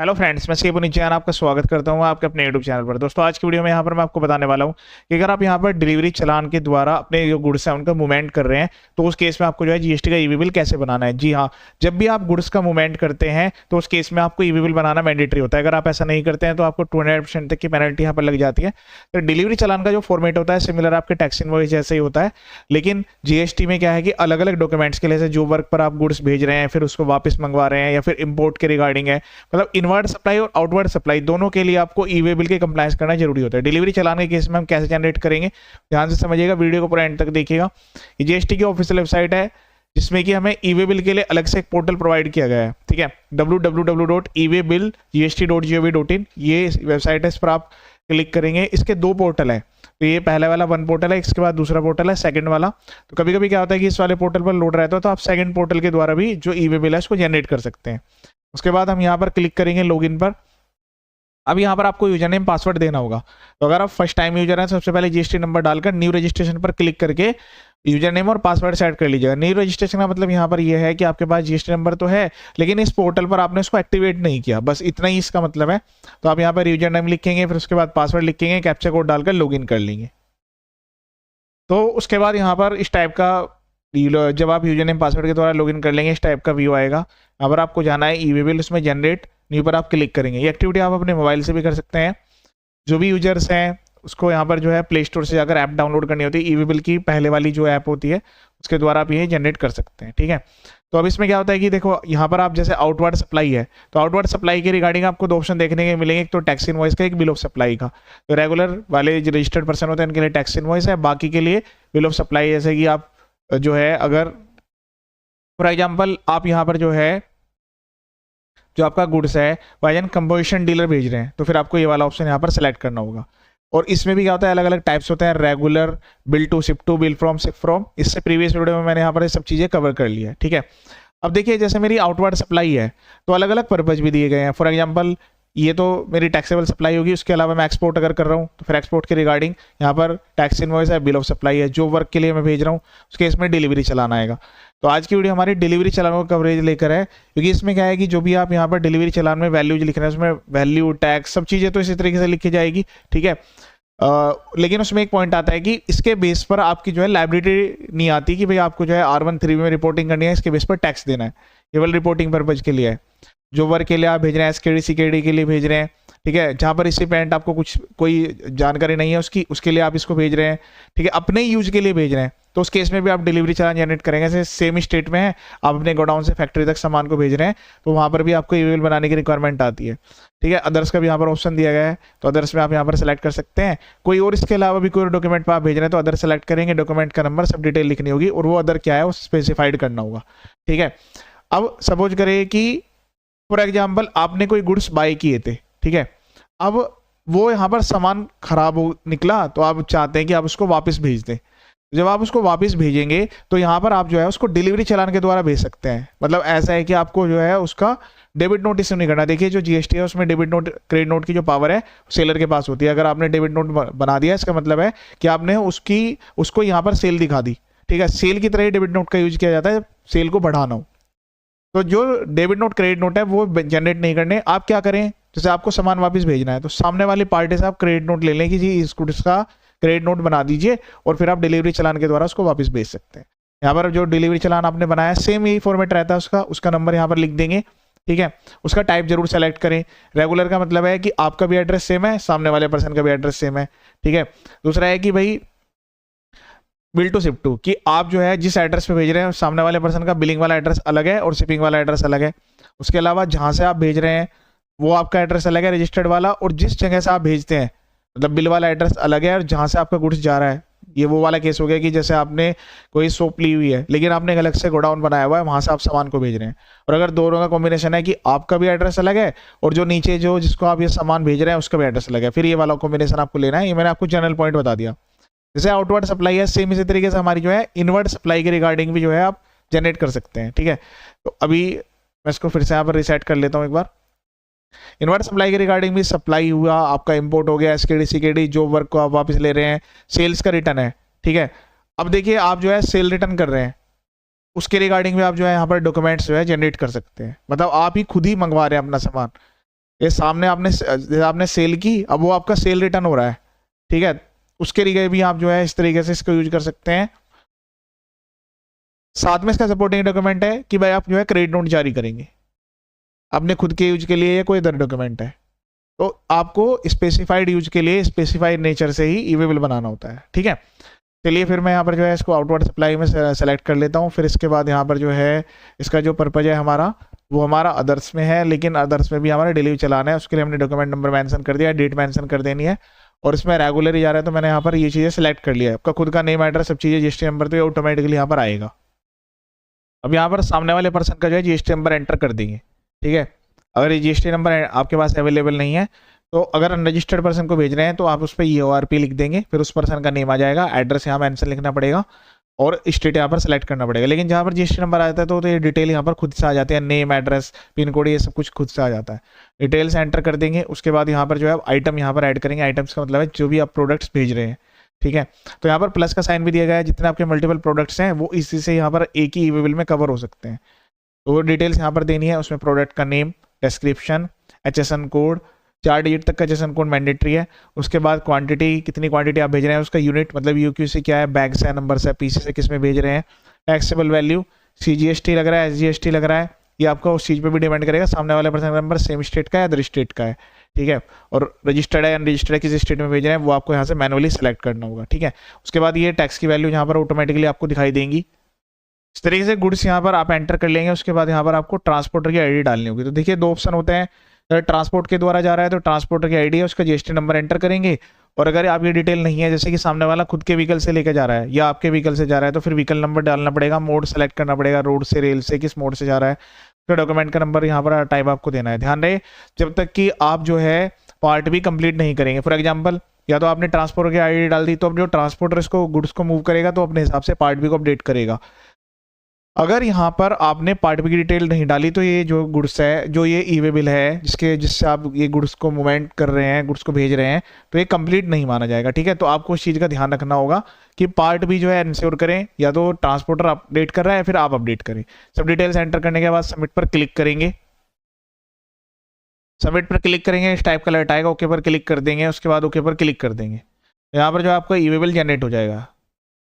Hello friends, मैं escape नीचान आपका स्वागत करता हूँ आपके अपने यूट्यूब चैनल पर। दोस्तों, आज की वीडियो में यहाँ पर मैं आपको बताने वाला हूँ कि अगर आप यहाँ पर डिलीवरी चालान के द्वारा अपने जो गुड्स हैं उनका मूवमेंट कर रहे हैं तो उस केस में आपको जो है जीएसटी का ई-वे बिल कैसे बनाना है। जी हाँ, जब भी आप गुड्स का मूवमेंट करते हैं तो उस केस में आपको ई-वे बिल बनाना मैंडेटरी होता है। अगर आप ऐसा नहीं करते हैं तो आपको 200% तक की पेनल्टी यहाँ पर लग जाती है। तो डिलीवरी चालान का जो फॉर्मेट होता है सिमिलर आपके टैक्स इनवॉइस जैसे ही होता है, लेकिन जीएसटी में क्या है कि अलग अलग डॉक्यूमेंट्स के लिए जो वर्क पर आप गुड्स भेज रहे हैं फिर उसको वापस मंगवा रहे हैं या फिर इम्पोर्ट के रिगार्डिंग है, मतलब इनवर्ड सप्लाई और आउटवर्ड सप्लाई दोनों के लिए आपको ई-वे बिल के कंप्लायंस करना जरूरी होता है। डिलीवरी चालान के केस में हम कैसे जनरेट करेंगे, ध्यान से समझिएगा, वीडियो को पूरा एंड तक देखिएगा। ये जीएसटी की ऑफिशियल वेबसाइट है जिसमें कि हमें ई-वे बिल के लिए अलग से एक पोर्टल प्रोवाइड किया गया है। ठीक है, www.ewaybillgst.gov.in ये वेबसाइट है, इस पर आप क्लिक करेंगे। इसके दो पोर्टल है, तो ये पहले वाला वन पोर्टल है, इसके बाद दूसरा पोर्टल है सेकंड वाला। तो कभी कभी क्या होता है कि इस वाले पोर्टल पर लोड रहता है तो आप सेकंड पोर्टल के द्वारा भी जो ई-वे बिल है उसको जनरेट कर सकते हैं। उसके बाद हम यहाँ पर क्लिक करेंगे लॉगिन पर। अब यहाँ पर आपको यूजर नेम पासवर्ड देना होगा। तो अगर आप फर्स्ट टाइम यूजर हैं, सबसे पहले जीएसटी नंबर डालकर न्यू रजिस्ट्रेशन पर क्लिक करके यूजर नेम और पासवर्ड सेट कर लीजिएगा। न्यू रजिस्ट्रेशन का मतलब यहाँ पर यह है कि आपके पास जीएसटी नंबर तो है लेकिन इस पोर्टल पर आपने उसको एक्टिवेट नहीं किया, बस इतना ही इसका मतलब है। तो आप यहाँ पर यूजर नेम लिखेंगे, फिर उसके बाद पासवर्ड लिखेंगे, कैप्चा कोड डालकर लॉगिन कर लेंगे। तो उसके बाद यहाँ पर इस टाइप का, जब आप यूजर नेम पासवर्ड के द्वारा लॉगिन कर लेंगे, इस टाइप का व्यू आएगा। यहाँ पर आपको जाना है ई-वे बिल, उसमें जनरेट न्यू पर आप क्लिक करेंगे। ये एक्टिविटी आप अपने मोबाइल से भी कर सकते हैं। जो भी यूजर्स हैं उसको यहाँ पर जो है प्ले स्टोर से जाकर ऐप डाउनलोड करनी होती है। ई-वे बिल की पहले वाली जो ऐप होती है उसके द्वारा आप ये जनरेट कर सकते हैं। ठीक है, तो अब इसमें क्या होता है कि देखो यहाँ पर आप जैसे आउटवर्ड सप्लाई है तो आउटवर्ड सप्लाई के रिगार्डिंग आपको दो ऑप्शन देखने के मिलेंगे, एक तो टैक्स इनवॉइस का, एक बिल ऑफ सप्लाई का। तो रेगुलर वाले जो रजिस्टर्ड पर्सन होते हैं उनके लिए टैक्स इनवॉइस है, बाकी के लिए बिल ऑफ सप्लाई। जैसे कि आप जो है, अगर फॉर एग्जाम्पल आप यहाँ पर जो है जो आपका गुड्स है वाइजन कंपोजिशन डीलर भेज रहे हैं तो फिर आपको ये वाला ऑप्शन यहाँ पर सेलेक्ट करना होगा। और इसमें भी क्या होता है, अलग अलग टाइप्स होते हैं, regular, bill to, ship to, bill from, ship from. इससे प्रीवियस वीडियो में मैंने यहाँ पर ये सब चीज़ें कवर कर ली है। ठीक है, अब देखिए जैसे मेरी आउटवर्ड सप्लाई है तो अलग अलग पर्पज भी दिए गए हैं। फॉर एग्जाम्पल ये तो मेरी टैक्सेबल सप्लाई होगी, उसके अलावा मैं एक्सपोर्ट अगर कर रहा हूँ तो फिर एक्सपोर्ट के रिगार्डिंग यहाँ पर टैक्स इनवॉइस है, बिल ऑफ सप्लाई है। जो वर्क के लिए मैं भेज रहा हूँ उसके इसमें डिलीवरी चलान आएगा। तो आज की वीडियो हमारी डिलीवरी चलानों का कवरेज लेकर है, क्योंकि इसमें क्या है कि जो भी आप यहाँ पर डिलीवरी चलान में वैल्यूज लिख रहे हैं उसमें वैल्यू, टैक्स, सब चीज़ें तो इसी तरीके से लिखी जाएगी। ठीक है, लेकिन उसमें एक पॉइंट आता है कि इसके बेस पर आपकी जो है लायबिलिटी नहीं आती कि भाई आपको जो है R13 में रिपोर्टिंग करनी है, इसके बेस पर टैक्स देना है। केवल रिपोर्टिंग पर्पज के लिए है। जो वर्क के लिए आप भेज रहे हैं, एसकेडी सीकेडी के लिए भेज रहे हैं, ठीक है, जहाँ पर रिसिपेंट आपको कुछ कोई जानकारी नहीं है उसके लिए आप इसको भेज रहे हैं, ठीक है, अपने यूज के लिए भेज रहे हैं, तो उस केस में भी आप डिलीवरी चालान जनरेट करेंगे। जैसे सेम स्टेट में है, आप अपने गोडाउन से फैक्ट्री तक सामान को भेज रहे हैं तो वहाँ पर भी आपको ई-वे बिल बनाने की रिक्वायरमेंट आती है। ठीक है, अदर्स का भी यहाँ पर ऑप्शन दिया गया है, तो अदर्स में आप यहाँ पर सेलेक्ट कर सकते हैं। कोई और इसके अलावा भी कोई डॉक्यूमेंट पर आप भेज रहे हैं तो अदर सेलेक्ट करेंगे, डॉक्यूमेंट का नंबर, सब डिटेल लिखनी होगी और वो अदर क्या है वो स्पेसिफाइड करना होगा। ठीक है, अब सपोज करें कि फॉर एग्जाम्पल आपने कोई गुड्स बाय किए थे, ठीक है, अब वो यहाँ पर सामान खराब हो निकला तो आप चाहते हैं कि आप उसको वापस भेज दें। जब आप उसको वापस भेजेंगे तो यहाँ पर आप जो है उसको डिलीवरी चालान के द्वारा भेज सकते हैं। मतलब ऐसा है कि आपको जो है उसका डेबिट नोट इश्यू नहीं करना। देखिए जो जीएसटी है उसमें डेबिट नोट, क्रेडिट नोट की जो पावर है सेलर के पास होती है। अगर आपने डेबिट नोट बना दिया इसका मतलब है कि आपने उसको यहाँ पर सेल दिखा दी। ठीक है, सेल की तरह ही डेबिट नोट का यूज किया जाता है, सेल को बढ़ाना हो। तो जो डेबिट नोट, क्रेडिट नोट है वो जनरेट नहीं करने। आप क्या करें, जैसे आपको सामान वापस भेजना है तो सामने वाली पार्टी से आप क्रेडिट नोट ले लें कि जी इस गुड्स का क्रेडिट नोट बना दीजिए और फिर आप डिलीवरी चालान के द्वारा उसको वापस भेज सकते हैं। यहाँ पर जो डिलीवरी चालान आपने बनाया सेम यही फॉर्मेट रहता है उसका नंबर यहाँ पर लिख देंगे। ठीक है, उसका टाइप जरूर सेलेक्ट करें। रेगुलर का मतलब है कि आपका भी एड्रेस सेम है, सामने वाले पर्सन का भी एड्रेस सेम है। ठीक है, दूसरा है कि भाई बिल टू शिप टू, कि आप जो है जिस एड्रेस पे भेज रहे हैं सामने वाले पर्सन का बिलिंग वाला एड्रेस अलग है और शिपिंग वाला एड्रेस अलग है। उसके अलावा जहाँ से आप भेज रहे हैं वो आपका एड्रेस अलग है रजिस्टर्ड वाला, और जिस जगह से आप भेजते हैं मतलब बिल वाला एड्रेस अलग है और जहाँ से आपका गुड्स जा रहा है। ये वो वाला केस हो गया कि जैसे आपने कोई शॉप ली हुई है लेकिन आपने अलग से गोडाउन बनाया हुआ है, वहाँ से आप सामान को भेज रहे हैं। और अगर दोनों का कॉम्बिनेशन है कि आपका भी एड्रेस अलग है और जो नीचे जो जिसको आप ये सामान भेज रहे हैं उसका भी एड्रेस अलग है, फिर ये वाला कॉम्बिनेशन आपको लेना है। ये मैंने आपको जनरल पॉइंट बता दिया। जैसे आउटवर्ड सप्लाई है सेम इसी तरीके से हमारी जो है इनवर्ड सप्लाई के रिगार्डिंग भी जो है आप जनरेट कर सकते हैं। ठीक है, तो अभी मैं इसको फिर से यहाँ पर रिसेट कर लेता हूँ एक बार। इनवर्ड सप्लाई के रिगार्डिंग भी सप्लाई हुआ, आपका इंपोर्ट हो गया, एसकेडी सीकेडी, जो वर्क को आप वापस ले रहे हैं, सेल्स का रिटर्न है। ठीक है, अब देखिए आप जो है सेल रिटर्न कर रहे हैं उसके रिगार्डिंग भी आप जो है यहाँ पर डॉक्यूमेंट्स जो है जनरेट कर सकते हैं। मतलब आप ही खुद ही मंगवा रहे हैं अपना सामान। ये सामने आपने सेल की, अब वो आपका सेल रिटर्न हो रहा है, ठीक है, उसके लिए भी आप जो है इस तरीके से इसको यूज कर सकते हैं। साथ में इसका सपोर्टिंग डॉक्यूमेंट है कि भाई आप जो है क्रेडिट नोट जारी करेंगे अपने खुद के यूज के लिए या कोई अदर डॉक्यूमेंट है, तो आपको स्पेसिफाइड यूज के लिए स्पेसिफाइड नेचर से ही ईवेबल बनाना होता है, ठीक है। चलिए फिर मैं यहाँ पर जो है इसको आउटवर्ड सप्लाई में सेलेक्ट कर लेता हूँ। फिर इसके बाद यहाँ पर जो है इसका जो पर्पज है हमारा वो हमारा अदर्स में है, लेकिन अदर्स में भी हमारा डिलीवरी चलाना है, उसके लिए हमने डॉक्यूमेंट नंबर मेंशन कर दिया, डेट मेंशन कर देनी है, और इसमें रेगुलर ही जा रहा है तो मैंने यहाँ पर ये चीज़ें सेलेक्ट कर लिया है। आपका खुद का नेम एड्रेस सब चीज़ें जीएसटी नंबर तो ये ऑटोमेटिकली यहाँ पर आएगा। अब यहाँ पर सामने वाले पर्सन का जो है जीएसटी नंबर एंटर कर देंगे, ठीक है। अगर ये जीएसटी नंबर आपके पास अवेलेबल नहीं है तो अगर अनरजिस्टर्ड पर्सन को भेज रहे हैं तो आप उस पर EORP लिख देंगे, फिर उस पर्सन का नेम आ जाएगा, एड्रेस यहाँ मेंशन लिखना पड़ेगा और स्टेट यहाँ पर सेलेक्ट करना पड़ेगा। लेकिन जहाँ पर जीएसटी नंबर आता है तो ये डिटेल यहाँ पर खुद से आ जाती है, नेम एड्रेस पिन कोड ये सब कुछ खुद से आ जाता है। डिटेल्स एंटर कर देंगे, उसके बाद यहाँ पर जो है आइटम यहाँ पर ऐड करेंगे। आइटम्स का मतलब है जो भी आप प्रोडक्ट्स भेज रहे हैं, ठीक है। तो यहाँ पर प्लस का साइन भी दिया गया है, जितने आपके मल्टीपल प्रोडक्ट्स हैं वो इसी से यहाँ पर एक ही ईवेबल में कवर हो सकते हैं। तो वो डिटेल्स यहाँ पर देनी है, उसमें प्रोडक्ट का name, description, HSN code, 4 digit तक का HSN कोड मैंडेटरी है। उसके बाद क्वांटिटी, कितनी क्वांटिटी आप भेज रहे हैं, उसका यूनिट मतलब UQC क्या है, बैग्स है, नंबर है, पीसेस है, किस में भेज रहे हैं, टैक्सेबल वैल्यू, CGST लग रहा है, SGST लग रहा है, ये आपका उस चीज़ पे भी डिपेंड करेगा, सामने वाले पर्सन का नंबर सेम स्टेट का है अदर स्टेट का है, ठीक है। और रजिस्टर्ड है अनरजिस्टर्ड है, किस स्टेट में भेज रहे हैं वो आपको यहाँ से मैनुअली सेलेक्ट करना होगा, ठीक है। उसके बाद ये टैक्स की वैल्यू यहाँ पर ऑटोमेटिकली आपको दिखाई देंगी। इस तरीके से गुड्स यहाँ पर आप एंटर कर लेंगे। उसके बाद यहाँ पर आपको ट्रांसपोर्टर की ID डालनी होगी। तो देखिए 2 ऑप्शन होते हैं, अगर ट्रांसपोर्ट के द्वारा जा रहा है तो ट्रांसपोर्टर की ID है, उसका GST नंबर एंटर करेंगे, और अगर आपकी डिटेल नहीं है जैसे कि सामने वाला खुद के व्हीकल से लेकर जा रहा है या आपके व्हीकल से जा रहा है तो फिर व्हीकल नंबर डालना पड़ेगा, मोड सेलेक्ट करना पड़ेगा, रोड से, रेल से, किस मोड से जा रहा है, फिर डॉक्यूमेंट का नंबर यहाँ पर टाइप आपको देना है। ध्यान रहे जब तक कि आप जो है पार्ट भी कंप्लीट नहीं करेंगे। फॉर एग्जाम्पल या तो आपने ट्रांसपोर्टर की ID डाल दी तो अब जो ट्रांसपोर्टर इसको गुड्स को मूव करेगा तो अपने हिसाब से पार्ट भी को अपडेट करेगा। अगर यहाँ पर आपने पार्ट बी की डिटेल नहीं डाली तो ये जो गुड्स है, जो ये ईवेबल है जिससे आप ये गुड्स को मूवमेंट कर रहे हैं, गुड्स को भेज रहे हैं, तो ये कंप्लीट नहीं माना जाएगा, ठीक है। तो आपको उस चीज़ का ध्यान रखना होगा कि पार्ट भी जो है इंश्योर करें, या तो ट्रांसपोर्टर अपडेट कर रहा है फिर आप अपडेट करें। सब डिटेल्स एंटर करने के बाद सबमिट पर क्लिक करेंगे। सबमिट पर क्लिक करेंगे, इस टाइप का अलर्ट आएगा, ओके पर क्लिक कर देंगे। उसके बाद ओके पर क्लिक कर देंगे, यहाँ पर जो आपका ईवेबल जनरेट हो जाएगा।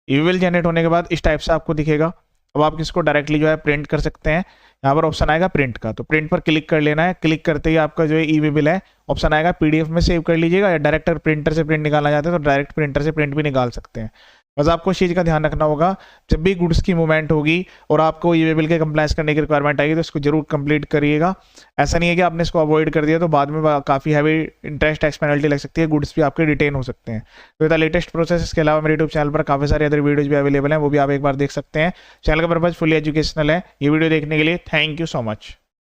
ईवेबल जनरेट होने के बाद इस टाइप से आपको दिखेगा। अब आप इसको डायरेक्टली जो है प्रिंट कर सकते हैं, यहाँ पर ऑप्शन आएगा प्रिंट का, तो प्रिंट पर क्लिक कर लेना है। क्लिक करते ही आपका जो है ईवेबल है, ऑप्शन आएगा PDF में सेव कर लीजिएगा, या डायरेक्ट प्रिंटर से प्रिंट निकालना चाहते हैं तो डायरेक्ट प्रिंटर से प्रिंट भी निकाल सकते हैं। बस आपको इस चीज़ का ध्यान रखना होगा, जब भी गुड्स की मूवमेंट होगी और आपको ईवेबल के कंप्लाइंस करने की रिक्वायरमेंट आएगी तो इसको जरूर कंप्लीट करिएगा। ऐसा नहीं है कि आपने इसको अवॉइड कर दिया तो बाद में काफ़ी हैवी इंटरेस्ट टैक्स पेनल्टी लग सकती है, गुड्स भी आपके डिटेन हो सकते हैं। तो ये लेटेस्ट प्रोसेस। इसके अलावा मेरे यूट्यूब चैनल पर काफ़ी सारे अदर वीडियोज भी अवेलेबल हैं, वो भी आप एक बार देख सकते हैं। चैनल का पर्पज फुली एजुकेशनल है। ये वीडियो देखने के लिए थैंक यू सो मच।